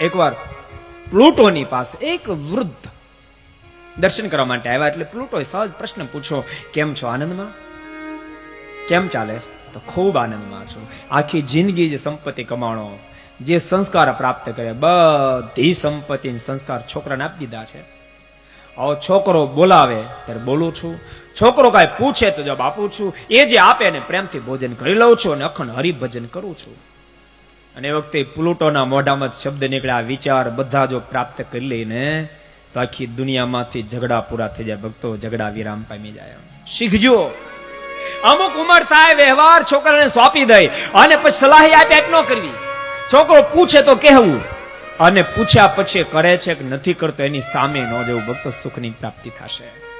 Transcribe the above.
એકવાર પ્લુટોની પાસે એક વૃદ્ધ દર્શન કરવા માટે આવ્યા. એટલે પ્લુટોએ સહજ પ્રશ્ન પૂછો, કેમ છો, આનંદમાં? કેમ ચાલે? તો ખૂબ આનંદમાં છું. આખી જિંદગી જે સંપત્તિ કમાણો, જે સંસ્કાર પ્રાપ્ત કરે, બધી સંપત્તિ સંસ્કાર છોકરાને આપી દીધા છે. હવે છોકરો બોલાવે ત્યારે બોલું છું, છોકરો કાંઈ પૂછે તો જવાબ આપું છું, એ જે આપે ને પ્રેમથી ભોજન કરી લઉં છું અને અખંડ હરિભજન કરું છું. અને એ વખતે પ્લુટોના મોઢામાં શબ્દ નીકળ્યા, વિચાર બધા જો પ્રાપ્ત કરી લઈને તો આખી દુનિયામાંથી ઝઘડા પૂરા થઈ જાય. ભક્તો, ઝઘડા વિરામ પામી જાય. શીખજો. અમુક ઉંમર થાય, વ્યવહાર છોકરાને સોંપી દઈ અને પછી સલાહ આપે ન કરવી. છોકરો પૂછે તો કહેવું, અને પૂછ્યા પછી કરે છે કે નથી કરતો એની સામે ન જવું. ભક્તો, સુખની પ્રાપ્તિ થશે.